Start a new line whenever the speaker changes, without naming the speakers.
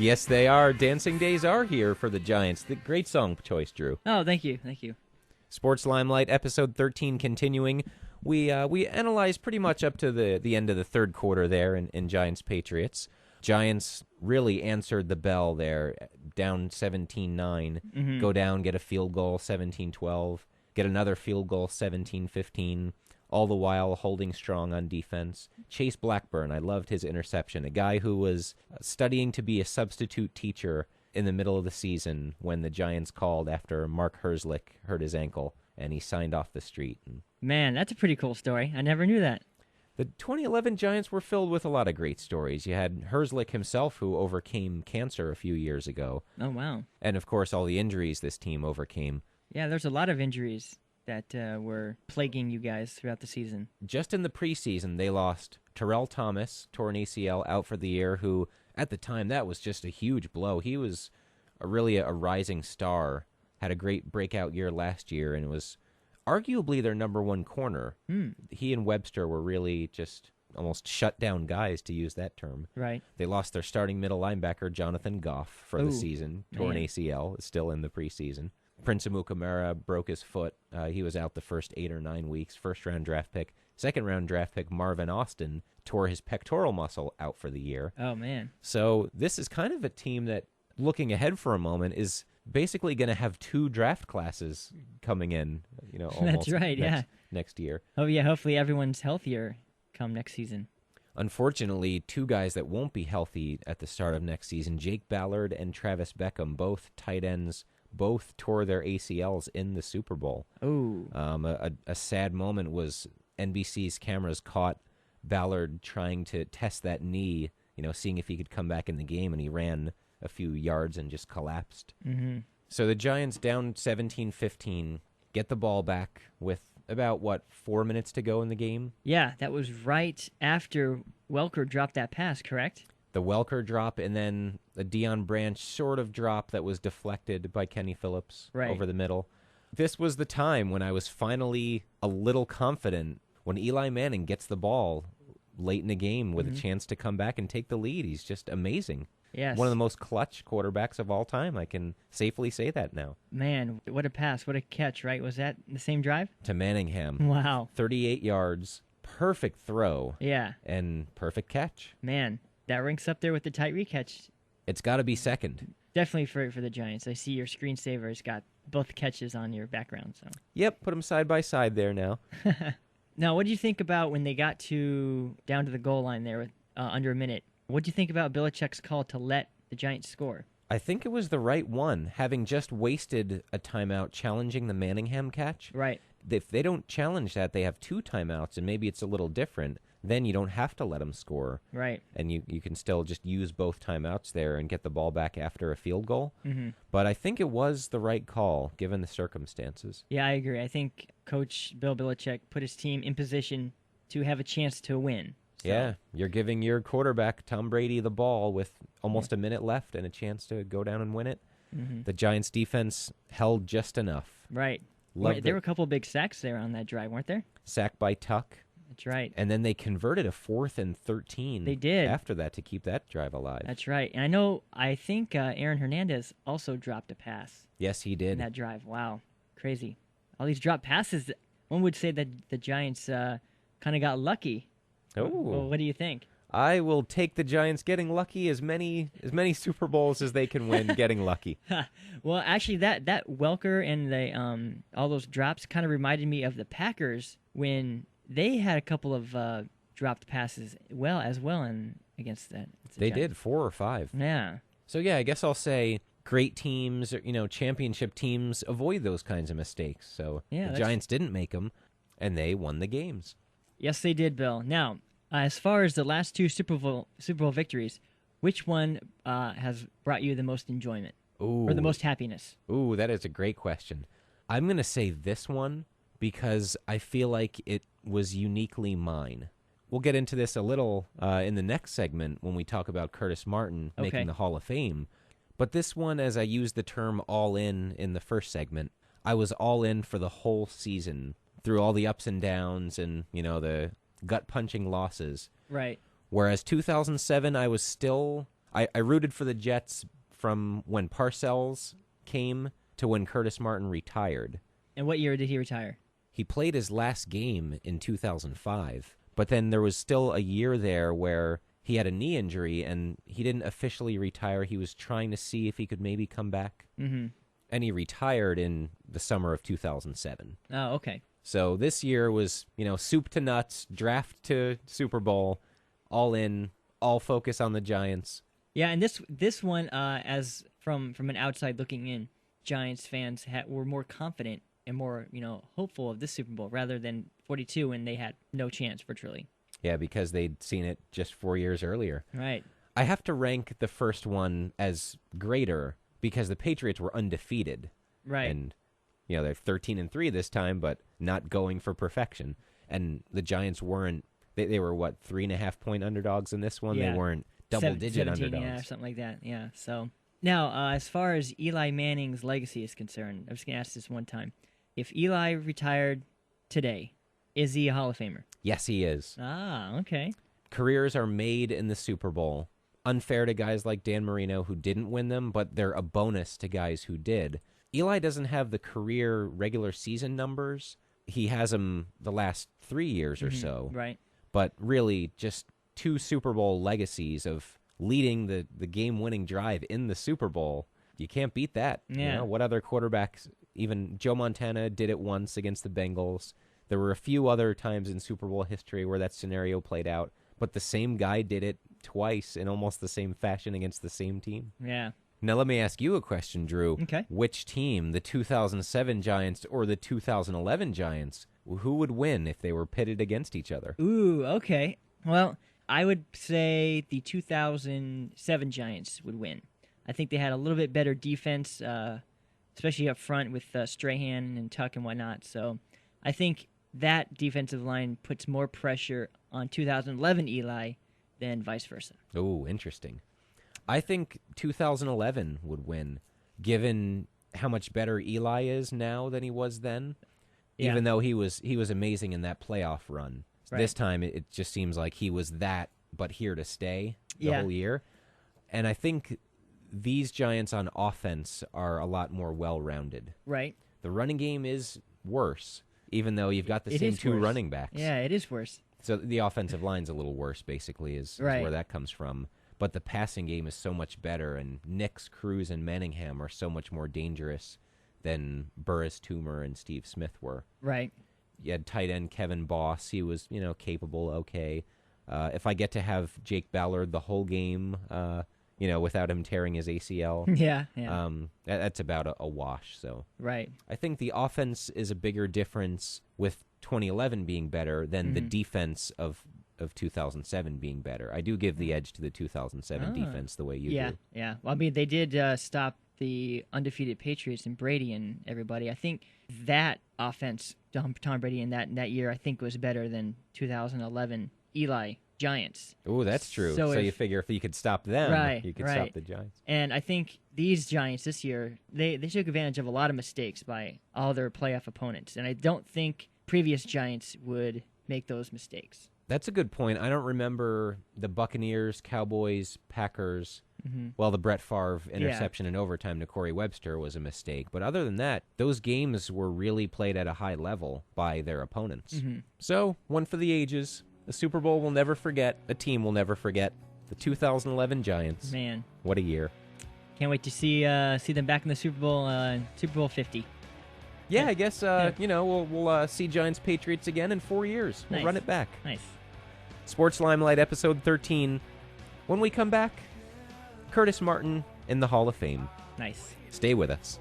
Yes, they are. Dancing Days are here for the Giants. The great song choice, Drew.
Oh, thank you. Thank you.
Sports Limelight, episode 13 continuing. We analyzed pretty much up to the end of the third quarter there in Giants-Patriots. Giants really answered the bell there, down 17-9. Go down, get a field goal, 17-12. Get another field goal, 17-15. All the while holding strong on defense. Chase Blackburn, I loved his interception. A guy who was studying to be a substitute teacher in the middle of the season when the Giants called after Mark Herzlich hurt his ankle, and he signed off the street.
Man, that's a pretty cool story. I never knew that.
The 2011 Giants were filled with a lot of great stories. You had Herzlich himself, who overcame cancer a few years ago.
Oh, wow.
And, of course, all the injuries this team overcame.
Yeah, there's a lot of injuries that were plaguing you guys throughout the season.
Just in the preseason, they lost Terrell Thomas, torn ACL, out for the year, who, at the time, that was just a huge blow. He was really a rising star, had a great breakout year last year, and was arguably their number one corner. He and Webster were really just almost shut-down guys, to use that term.
Right.
They lost their starting middle linebacker, Jonathan Goff, for the season. Torn ACL, is still in the preseason. Prince Amukamara broke his foot. He was out the first 8 or 9 weeks. First-round draft pick. Second-round draft pick, Marvin Austin, tore his pectoral muscle out for the year.
Oh, man.
So this is kind of a team that, looking ahead for a moment, is basically going to have 2 draft classes coming in, almost
That's right,
next year.
Oh, yeah, hopefully everyone's healthier come next season.
Unfortunately, 2 guys that won't be healthy at the start of next season, Jake Ballard and Travis Beckham, both tight ends, both tore their ACLs in the Super Bowl.
Oh.
A sad moment was NBC's cameras caught Ballard trying to test that knee, seeing if he could come back in the game, and he ran a few yards and just collapsed. So the Giants down 17-15, get the ball back with about, 4 minutes to go in the game?
Yeah, that was right after Welker dropped that pass, correct?
The Welker drop, and then the Deion Branch sort of drop that was deflected by Kenny Phillips over the middle. This was the time when I was finally a little confident when Eli Manning gets the ball late in the game with a chance to come back and take the lead. He's just amazing.
Yes.
One of the most clutch quarterbacks of all time. I can safely say that now.
Man, what a pass. What a catch, right? Was that the same drive?
To Manningham.
Wow.
38 yards, perfect throw.
Yeah.
And perfect catch.
Man, that ranks up there with the Tyreek catch.
It's got to be second.
Definitely for the Giants. I see your screensaver's got both catches on your background. So.
Yep, put them side by side there now.
Now, what do you think about when they got down to the goal line there with under a minute? What do you think about Belichick's call to let the Giants score?
I think it was the right one, having just wasted a timeout challenging the Manningham catch.
Right.
If they don't challenge that, they have 2 timeouts, and maybe it's a little different. Then you don't have to let them score.
Right.
And you can still just use both timeouts there and get the ball back after a field goal. But I think it was the right call, given the circumstances.
Yeah, I agree. I think Coach Bill Belichick put his team in position to have a chance to win. So.
Yeah, you're giving your quarterback, Tom Brady, the ball with almost a minute left and a chance to go down and win it. The Giants' defense held just enough.
Right. There were a couple of big sacks there on that drive, weren't there?
Sack by Tuck.
That's right.
And then they converted a 4th and 13.
They did.
After that to keep that drive alive.
That's right. And I think Aaron Hernandez also dropped a pass.
Yes, he did.
In that drive. Wow. Crazy. All these drop passes. One would say that the Giants kind of got lucky.
Oh.
Well, what do you think?
I will take the Giants getting lucky, as many Super Bowls as they can win getting lucky.
Well, actually, that Welker and the all those drops kind of reminded me of the Packers when they had a couple of dropped passes as well against that.
They did 4 or 5.
Yeah.
So yeah, I guess I'll say great teams, championship teams avoid those kinds of mistakes. So the Giants didn't make them, and they won the games.
Yes, they did, Bill. Now, as far as the last 2 Super Bowl victories, which one has brought you the most enjoyment or the most happiness?
Ooh, that is a great question. I'm going to say this one because I feel like it was uniquely mine. We'll get into this a little in the next segment when we talk about Curtis Martin making the Hall of Fame. But this one, as I used the term all in the first segment, I was all in for the whole season through all the ups and downs and, the gut-punching losses.
Right.
Whereas 2007, I was I rooted for the Jets from when Parcells came to when Curtis Martin retired.
And what year did he retire?
He played his last game in 2005, but then there was still a year there where he had a knee injury and he didn't officially retire. He was trying to see if he could maybe come back.
Mm-hmm.
And he retired in the summer of 2007.
Oh, okay.
So this year was, soup to nuts, draft to Super Bowl, all in, all focus on the Giants.
Yeah, and this one, as from an outside looking in, Giants fans were more confident and more, hopeful of this Super Bowl rather than 42 when they had no chance virtually.
Yeah, because they'd seen it just 4 years earlier.
Right.
I have to rank the first one as greater because the Patriots were undefeated.
Right.
And, they're 13-3 this time, but not going for perfection. And the Giants weren't, they were, 3.5-point underdogs in this one?
Yeah.
They weren't double-digit
17,
underdogs.
Yeah, something like that. Yeah. So now, as far as Eli Manning's legacy is concerned, I'm just going to ask this one time. If Eli retired today, is he a Hall of Famer?
Yes, he is.
Ah, okay.
Careers are made in the Super Bowl. Unfair to guys like Dan Marino who didn't win them, but they're a bonus to guys who did. Eli doesn't have the career regular season numbers. He has them the last 3 years or so.
Right.
But really, just 2 Super Bowl legacies of leading the game-winning drive in the Super Bowl. You can't beat that.
Yeah.
What other quarterbacks? Even Joe Montana did it once against the Bengals. There were a few other times in Super Bowl history where that scenario played out, but the same guy did it twice in almost the same fashion against the same team.
Yeah.
Now let me ask you a question, Drew.
Okay.
Which team, the 2007 Giants or the 2011 Giants, who would win if they were pitted against each other?
Ooh, okay. Well, I would say the 2007 Giants would win. I think they had a little bit better defense, especially up front with Strahan and Tuck and whatnot. So I think that defensive line puts more pressure on 2011 Eli than vice versa.
Oh, interesting. I think 2011 would win, given how much better Eli is now than he was then.
Yeah.
Even though he was amazing in that playoff run.
Right.
This time it just seems like he was that, but here to stay the whole year. And I think these Giants on offense are a lot more well-rounded.
Right.
The running game is worse, even though you've got the same 2
worse.
running backs.
Yeah, it is worse.
So the offensive line's a little worse, basically, is
Right.
where that comes from. But the passing game is so much better, and Nix, Cruz, and Manningham are so much more dangerous than Burris, Toomer, and Steve Smith were.
Right.
You had tight end Kevin Boss. He was, capable, okay. If I get to have Jake Ballard the whole game, without him tearing his ACL,
Yeah.
that's about a wash. So
Right.
I think the offense is a bigger difference with 2011 being better than the defense of 2007 being better. I do give the edge to the 2007 defense the way you do.
Yeah. Well, I mean, they did stop the undefeated Patriots and Brady and everybody. I think that offense, Tom Brady in that year, I think was better than 2011 Eli Giants.
Oh, that's true. So you figure if you could stop them, you could stop the Giants.
And I think these Giants this year, they took advantage of a lot of mistakes by all their playoff opponents. And I don't think previous Giants would make those mistakes.
That's a good point. I don't remember the Buccaneers, Cowboys, Packers. Well, the Brett Favre interception in overtime to Corey Webster was a mistake. But other than that, those games were really played at a high level by their opponents. So, one for the ages. The Super Bowl will never forget. A team will never forget. The 2011 Giants.
Man.
What a year.
Can't wait to see them back in the Super Bowl 50.
Yeah, I guess, we'll see Giants-Patriots again in 4 years. We'll run it back.
Nice.
Sports Limelight, episode 13. When we come back, Curtis Martin in the Hall of Fame.
Nice.
Stay with us.